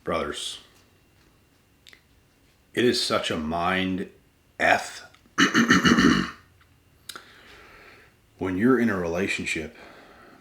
Brothers, it is such a mind F when you're in a relationship,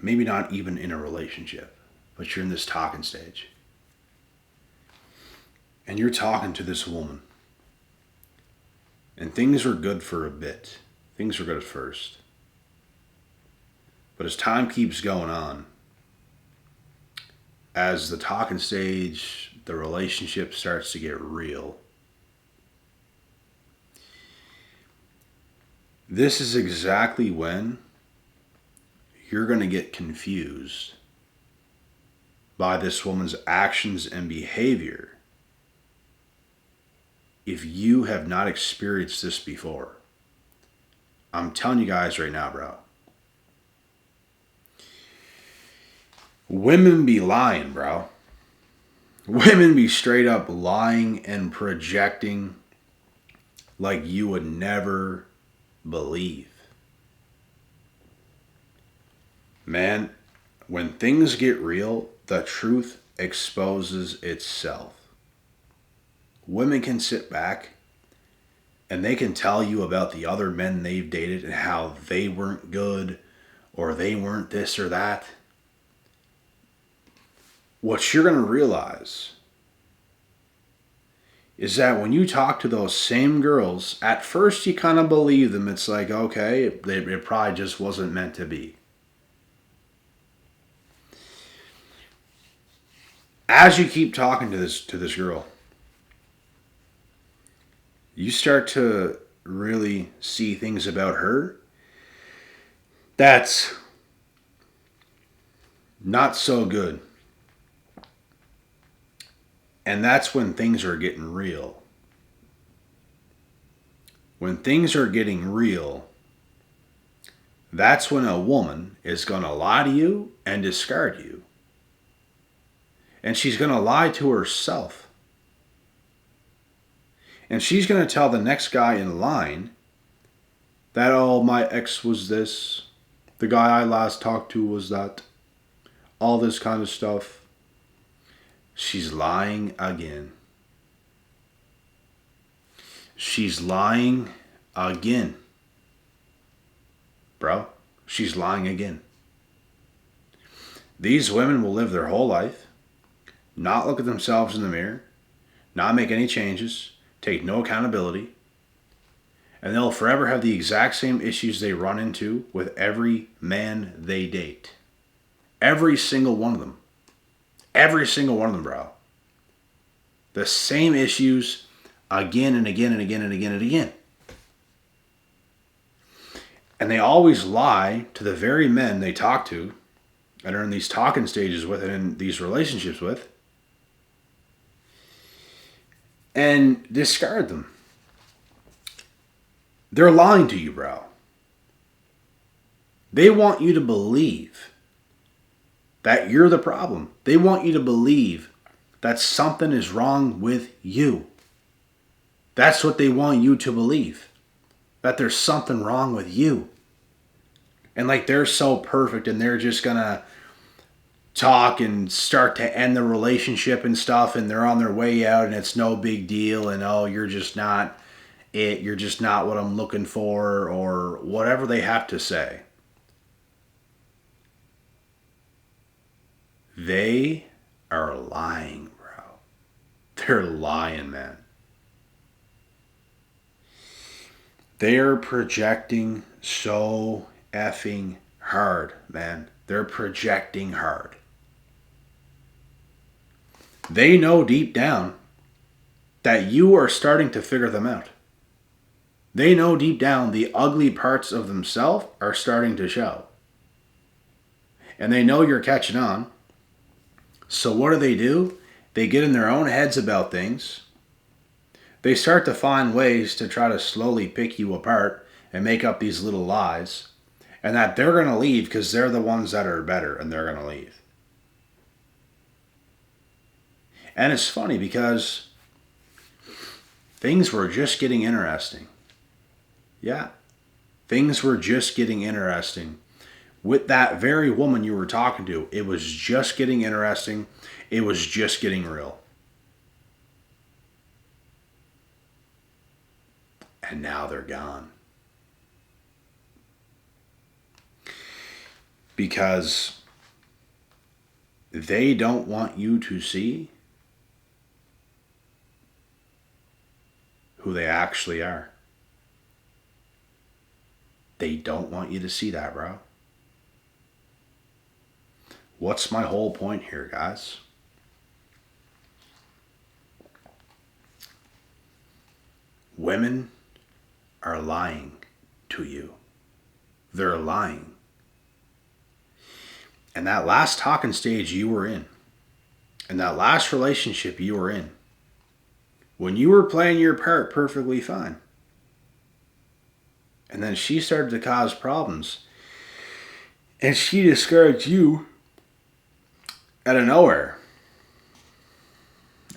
maybe not even in a relationship, but you're in this talking stage. And you're talking to this woman. And things are good for a bit. Things are good at first. But as time keeps going on, as the talking stage, the relationship starts to get real, this is exactly when you're going to get confused by this woman's actions and behavior if you have not experienced this before. I'm telling you guys right now, bro. Women be lying, bro. Women be straight up lying and projecting like you would never believe. Man, when things get real, the truth exposes itself. Women can sit back and they can tell you about the other men they've dated and how they weren't good or they weren't this or that. What you're going to realize is that when you talk to those same girls, at first you kind of believe them. It's like, okay, it probably just wasn't meant to be. As you keep talking to this girl, you start to really see things about her that's not so good. And that's when things are getting real. When things are getting real, that's when a woman is going to lie to you and discard you. And she's going to lie to herself. And she's going to tell the next guy in line that, oh, my ex was this. The guy I last talked to was that. All this kind of stuff. She's lying again. She's lying again. Bro, she's lying again. These women will live their whole life, not look at themselves in the mirror, not make any changes, take no accountability, and they'll forever have the exact same issues they run into with every man they date. Every single one of them. Every single one of them, bro. The same issues again and again and again and again and again. And they always lie to the very men they talk to and are in these talking stages with and in these relationships with and discard them. They're lying to you, bro. They want you to believe that you're the problem. They want you to believe that something is wrong with you. That's what they want you to believe. That there's something wrong with you. And like they're so perfect and they're just gonna talk and start to end the relationship and stuff and they're on their way out and it's no big deal and oh, you're just not it, you're just not what I'm looking for or whatever they have to say. They are lying, bro. They're lying, man. They're projecting so effing hard, man. They're projecting hard. They know deep down that you are starting to figure them out. They know deep down the ugly parts of themselves are starting to show. And they know you're catching on. So what do? They get in their own heads about things. They start to find ways to try to slowly pick you apart and make up these little lies. And that they're going to leave because they're the ones that are better and they're going to leave. And it's funny because things were just getting interesting. Yeah. Things were just getting interesting. With that very woman you were talking to, it was just getting interesting. It was just getting real. and now they're gone. Because they don't want you to see who they actually are. They don't want you to see that, bro. What's my whole point here, guys? Women are lying to you. They're lying. And that last talking stage you were in, and that last relationship you were in, when you were playing your part perfectly fine, and then she started to cause problems, and she discouraged you out of nowhere.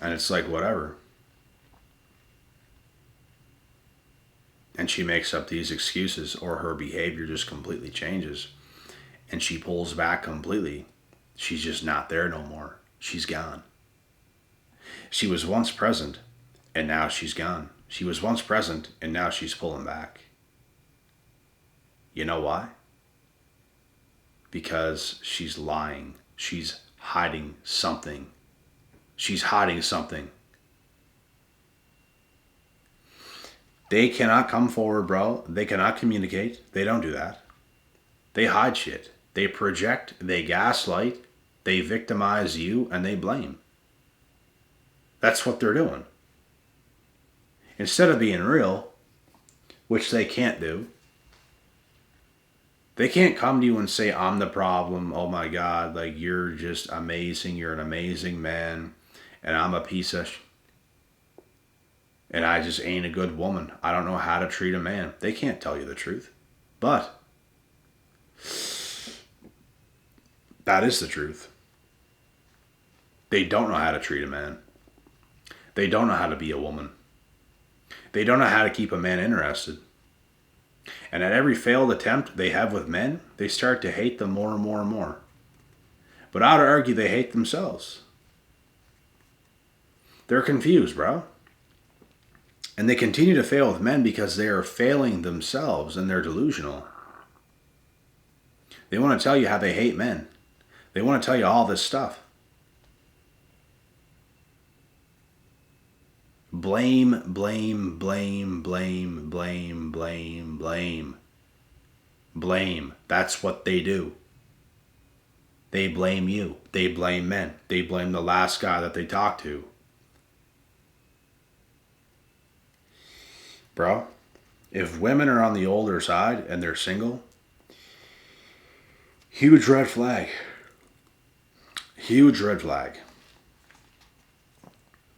And it's like, whatever. And she makes up these excuses, or her behavior just completely changes. And she pulls back completely. She's just not there no more. She's gone. She was once present, and now she's gone. She was once present, and now she's pulling back. You know why? Because she's lying. She's hiding something. She's hiding something. They cannot come forward, bro. They cannot communicate. They don't do that. They hide shit. They project, they gaslight, they victimize you, and they blame. That's what they're doing. Instead of being real, which they can't do, they can't come to you and say, I'm the problem. Oh my God, like, you're just amazing. You're an amazing man. And I'm a piece of and I just ain't a good woman. I don't know how to treat a man. They can't tell you the truth. But that is the truth. They don't know how to treat a man. They don't know how to be a woman. They don't know how to keep a man interested. And at every failed attempt they have with men, they start to hate them more and more and more. But I would argue they hate themselves. They're confused, bro. And they continue to fail with men because they are failing themselves and they're delusional. They want to tell you how they hate men. They want to tell you all this stuff. Blame, blame, blame, blame, blame, blame, blame. Blame. That's what they do. They blame you. They blame men. They blame the last guy that they talked to. Bro, if women are on the older side and they're single, huge red flag. Huge red flag.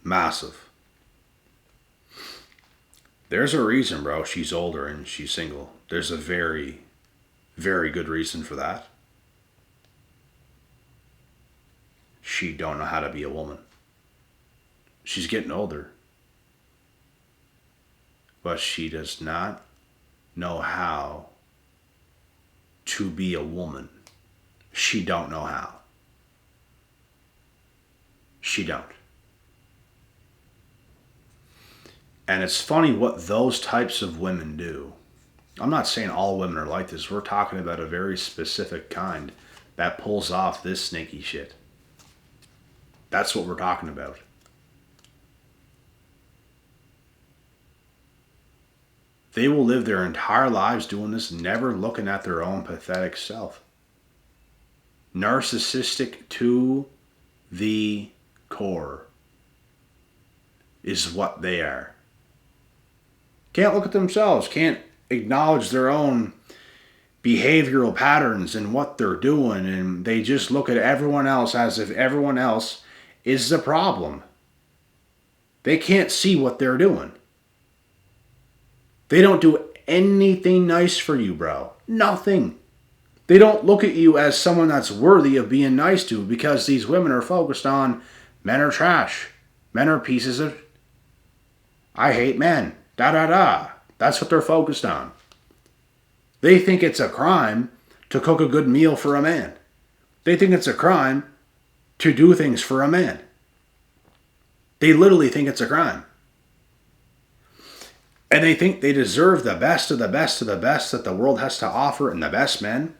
Massive. There's a reason, bro. She's older and she's single. There's a very, very good reason for that. She don't know how to be a woman. She's getting older. But she does not know how to be a woman. She don't know how. She don't. And it's funny what those types of women do. I'm not saying all women are like this. We're talking about a very specific kind that pulls off this snaky shit. That's what we're talking about. They will live their entire lives doing this, never looking at their own pathetic self. Narcissistic to the core is what they are. Can't look at themselves, can't acknowledge their own behavioral patterns and what they're doing, and they just look at everyone else as if everyone else is the problem. They can't see what they're doing. They don't do anything nice for you, bro. Nothing. They don't look at you as someone that's worthy of being nice to, because these women are focused on men are trash. Men are pieces of... I hate men. Da da da. That's what they're focused on. They think it's a crime to cook a good meal for a man. They think it's a crime to do things for a man. They literally think it's a crime. And they think they deserve the best of the best of the best that the world has to offer and the best men.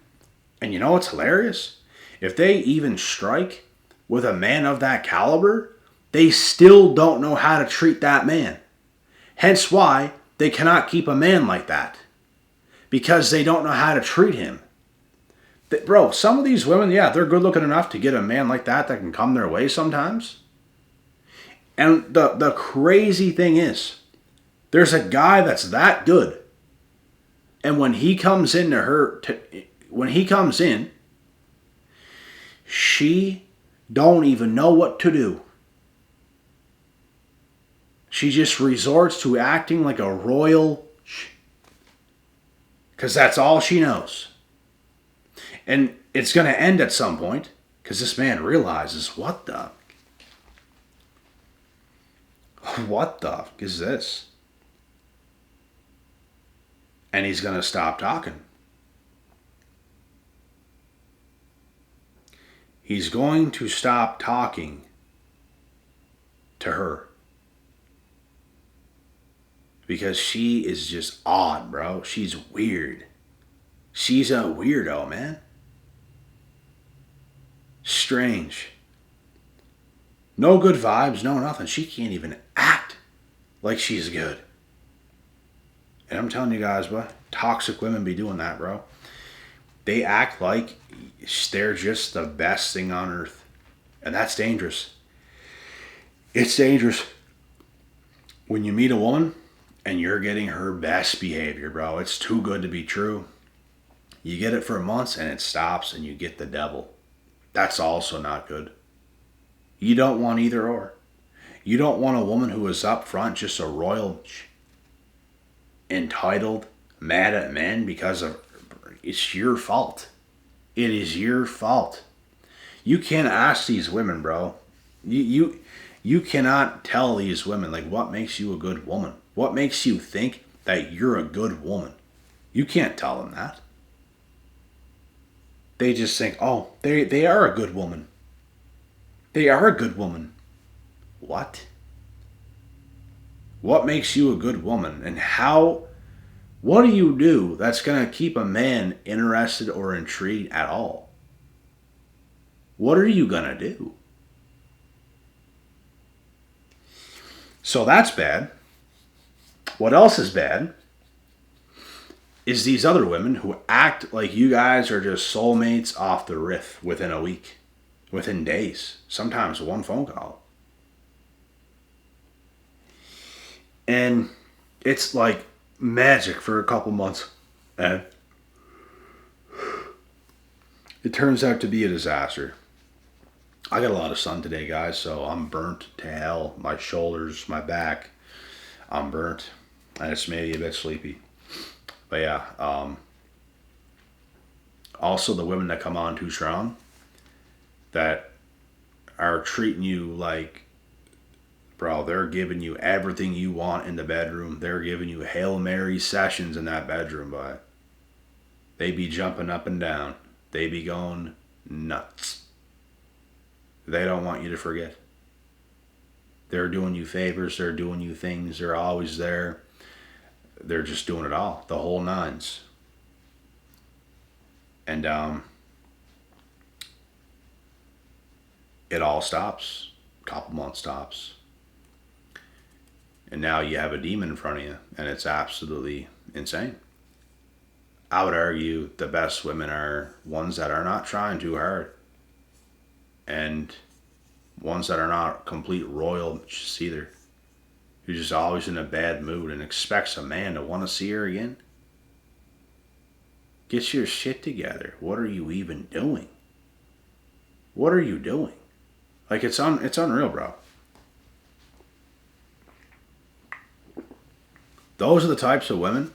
And you know what's hilarious? If they even strike with a man of that caliber, they still don't know how to treat that man. Hence why they cannot keep a man like that. Because they don't know how to treat him. Bro, some of these women, yeah, they're good looking enough to get a man like that can come their way sometimes. And the crazy thing is, there's a guy that's that good. And when he comes in to her, she don't even know what to do. She just resorts to acting like a royal, because that's all she knows. And it's going to end at some point, because this man realizes, what the fuck is this? And he's going to stop talking. He's going to stop talking to her. Because she is just odd, bro. She's weird. She's a weirdo, man. Strange. No good vibes, no nothing. She can't even act like she's good. And I'm telling you guys, bro, toxic women be doing that, bro. They act like they're just the best thing on earth. And that's dangerous. It's dangerous when you meet a woman and you're getting her best behavior, bro. It's too good to be true. You get it for months and it stops and you get the devil. That's also not good. You don't want either or. You don't want a woman who is up front just a royal, entitled, mad at men because of it's your fault. It is your fault. You can't ask these women, bro. You cannot tell these women, like, what makes you a good woman? What makes you think that you're a good woman? You can't tell them that. They just think, oh, they are a good woman. They are a good woman. What? What makes you a good woman? And what do you do that's going to keep a man interested or intrigued at all? What are you going to do? So that's bad. What else is bad is these other women who act like you guys are just soulmates off the riff within a week, within days, sometimes one phone call. And it's like magic for a couple months. And it turns out to be a disaster. I got a lot of sun today, guys, so I'm burnt to hell. My shoulders, my back, I'm burnt. And it's maybe a bit sleepy. But yeah, also the women that come on too strong, that are treating you like, bro, they're giving you everything you want in the bedroom. They're giving you Hail Mary sessions in that bedroom, but they be jumping up and down. They be going nuts. They don't want you to forget. They're doing you favors. They're doing you things. They're always there. They're just doing it all. The whole nines. And it all stops. A couple months stops. And now you have a demon in front of you. And it's absolutely insane. I would argue the best women are ones that are not trying too hard. And ones that are not complete royal either. Who's just always in a bad mood and expects a man to want to see her again. Get your shit together. What are you even doing? What are you doing? Like, it's unreal, bro. Those are the types of women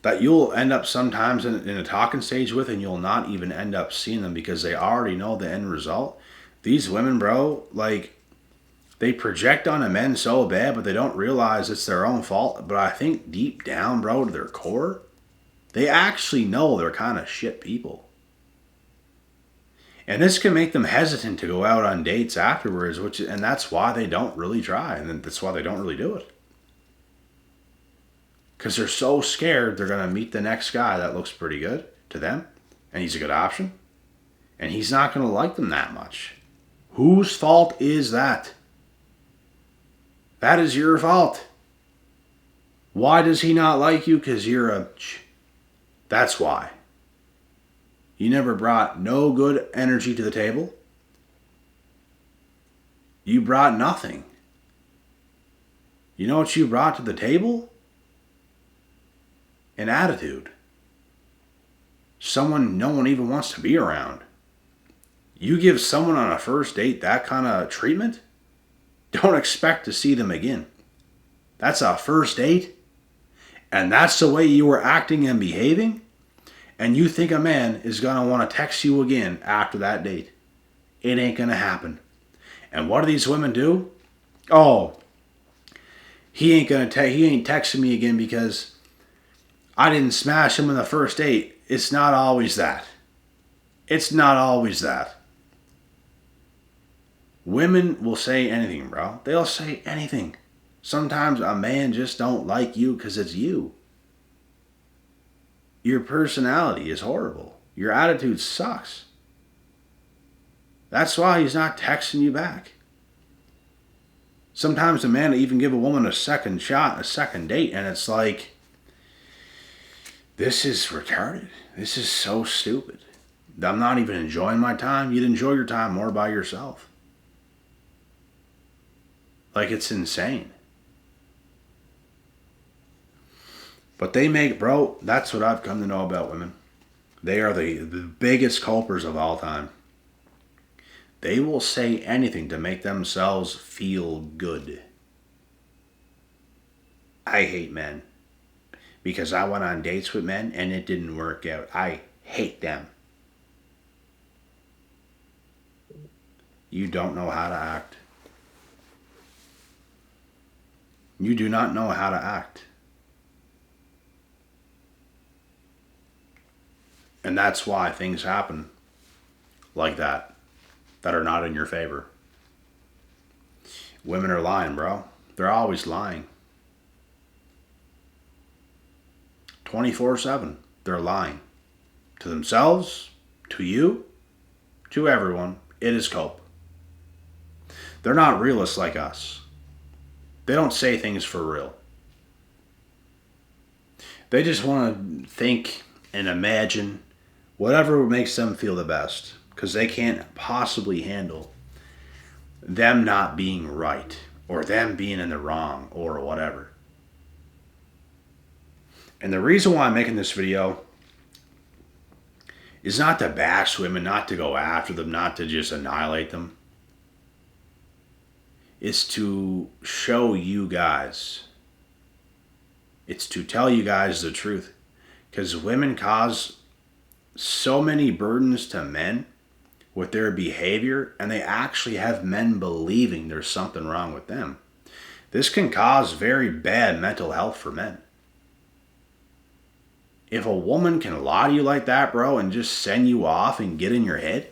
that you'll end up sometimes in a talking stage with, and you'll not even end up seeing them because they already know the end result. These women, bro, like, they project on the men so bad, but they don't realize it's their own fault. But I think deep down, bro, to their core, they actually know they're kind of shit people. And this can make them hesitant to go out on dates afterwards, and that's why they don't really try, and that's why they don't really do it. Because they're so scared they're going to meet the next guy that looks pretty good to them, and he's a good option, and he's not going to like them that much. Whose fault is that? That is your fault. Why does he not like you? Because you're a... That's why. You never brought no good energy to the table. You brought nothing. You know what you brought to the table? An attitude. Someone no one even wants to be around. You give someone on a first date that kind of treatment, don't expect to see them again. That's a first date, and that's the way you were acting and behaving, and you think a man is going to want to text you again after that date. It ain't going to happen. And what do these women do? Oh, he ain't texting me again because I didn't smash him in the first date. It's not always that. It's not always that. Women will say anything, bro. They'll say anything. Sometimes a man just don't like you because it's you. Your personality is horrible. Your attitude sucks. That's why he's not texting you back. Sometimes a man will even give a woman a second shot, a second date, and it's like, this is retarded. This is so stupid. I'm not even enjoying my time. You'd enjoy your time more by yourself. Like, it's insane. But they make, bro, that's what I've come to know about women. They are the biggest culprits of all time. They will say anything to make themselves feel good. I hate men. Because I went on dates with men and it didn't work out. I hate them. You don't know how to act. You do not know how to act. And that's why things happen like that are not in your favor. Women are lying, bro. They're always lying. 24/7. They're lying. To themselves, to you, to everyone. It is cope. They're not realists like us. They don't say things for real. They just want to think and imagine whatever makes them feel the best. Because they can't possibly handle them not being right. Or them being in the wrong. Or whatever. And the reason why I'm making this video is not to bash women, not to go after them, not to just annihilate them. It's to show you guys. It's to tell you guys the truth. Because women cause so many burdens to men with their behavior, and they actually have men believing there's something wrong with them. This can cause very bad mental health for men. If a woman can lie to you like that, bro, and just send you off and get in your head,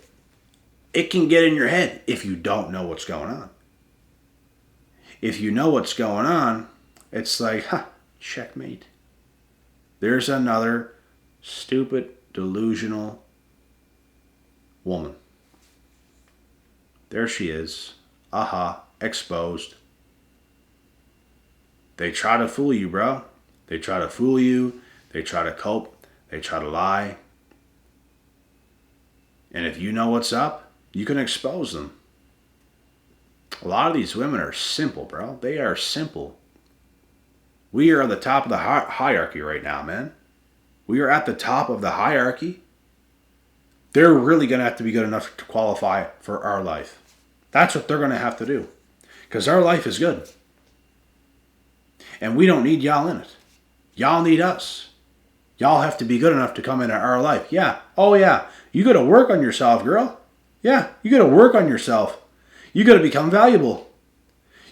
it can get in your head if you don't know what's going on. If you know what's going on, it's like, checkmate. There's another stupid, delusional woman. There she is. Exposed. They try to fool you, bro. They try to fool you. They try to cope. They try to lie. And if you know what's up, you can expose them. A lot of these women are simple, bro. They are simple. We are at the top of the hierarchy right now, man. We are at the top of the hierarchy. They're really going to have to be good enough to qualify for our life. That's what they're going to have to do. Because our life is good. And we don't need y'all in it. Y'all need us. Y'all have to be good enough to come into our life. Yeah. Oh, yeah. You got to work on yourself, girl. Yeah. You got to work on yourself. You got to become valuable.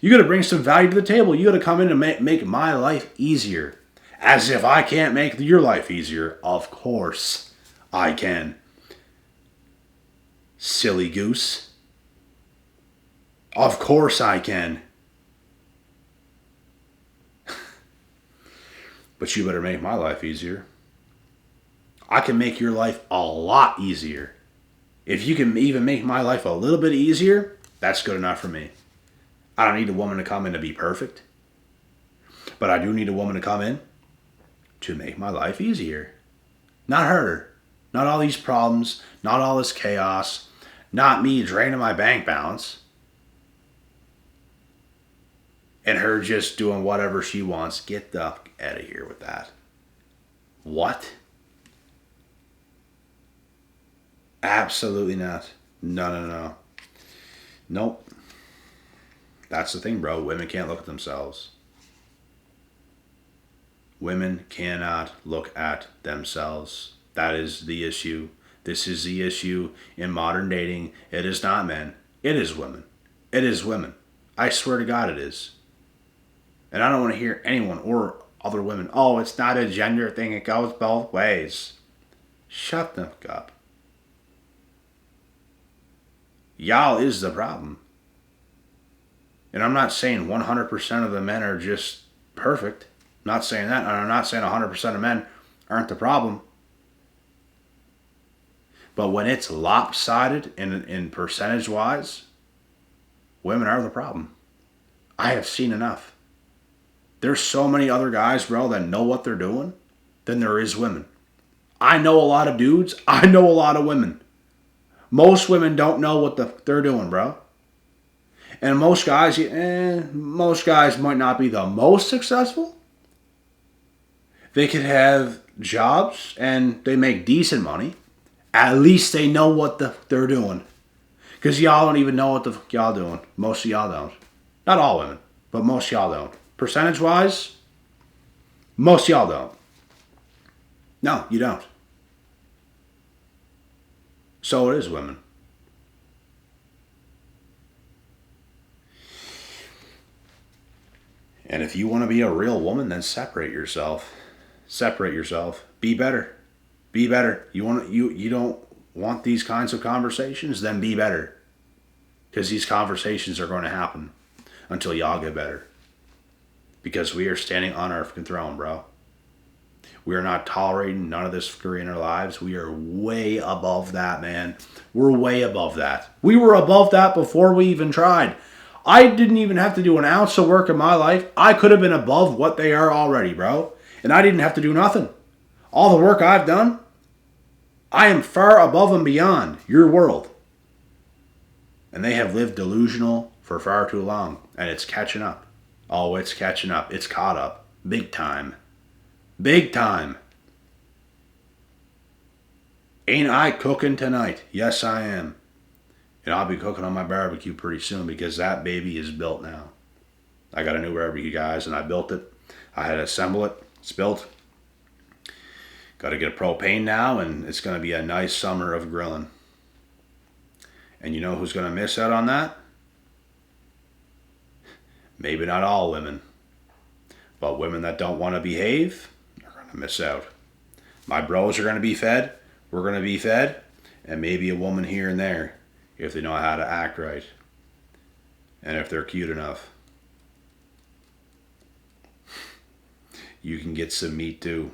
You got to bring some value to the table. You got to come in and make my life easier. As if I can't make your life easier. Of course I can. Silly goose. Of course I can. But you better make my life easier. I can make your life a lot easier. If you can even make my life a little bit easier, that's good enough for me. I don't need a woman to come in to be perfect. But I do need a woman to come in to make my life easier. Not her. Not all these problems. Not all this chaos. Not me draining my bank balance. And her just doing whatever she wants. Get the fuck out of here with that. What? Absolutely not. No. Nope. That's the thing, bro. Women can't look at themselves. Women cannot look at themselves. That is the issue. This is the issue in modern dating. It is not men. It is women. It is women. I swear to God it is. And I don't want to hear anyone or other women, oh, it's not a gender thing. It goes both ways. Shut the fuck up. Y'all is the problem. And I'm not saying 100% of the men are just perfect. I'm not saying that. And I'm not saying 100% of men aren't the problem. But when it's lopsided in percentage-wise, women are the problem. I have seen enough. There's so many other guys, bro, that know what they're doing than there is women. I know a lot of dudes. I know a lot of women. Most women don't know what they're doing, bro. And most guys might not be the most successful. They could have jobs and they make decent money. At least they know what they're doing. Because y'all don't even know what the fuck y'all doing. Most of y'all don't. Not all women, but most of y'all don't. Percentage-wise, most of y'all don't. No, you don't. So it is women. And if you want to be a real woman, then separate yourself. Separate yourself. Be better. Be better. You don't want these kinds of conversations? Then be better. Because these conversations are going to happen until y'all get better. Because we are standing on our fucking throne, bro. We are not tolerating none of this fuckery in our lives. We are way above that, man. We're way above that. We were above that before we even tried. I didn't even have to do an ounce of work in my life. I could have been above what they are already, bro. And I didn't have to do nothing. All the work I've done, I am far above and beyond your world. And they have lived delusional for far too long. And it's catching up. Oh, it's catching up. It's caught up. Big time. Big time. Ain't I cooking tonight? Yes, I am. And I'll be cooking on my barbecue pretty soon because that baby is built now. I got a new barbecue, guys, and I built it. I had to assemble it. It's built. Got to get a propane now, and it's going to be a nice summer of grilling. And you know who's going to miss out on that? Maybe not all women. But women that don't want to behave are going to miss out. My bros are going to be fed. We're going to be fed. And maybe a woman here and there if they know how to act right. And if they're cute enough. You can get some meat too.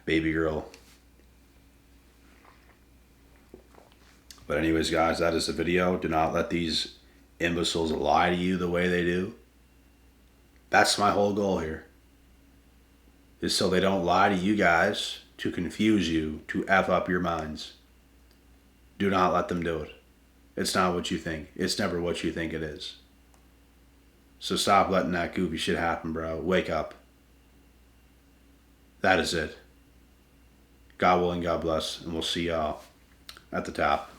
Baby girl. But anyways, guys, that is the video. Do not let these imbeciles lie to you the way they do. That's my whole goal here. Is so they don't lie to you guys to confuse you, to F up your minds. Do not let them do it. It's not what you think. It's never what you think it is. So stop letting that goofy shit happen, bro. Wake up. That is it. God willing, God bless, and we'll see y'all at the top.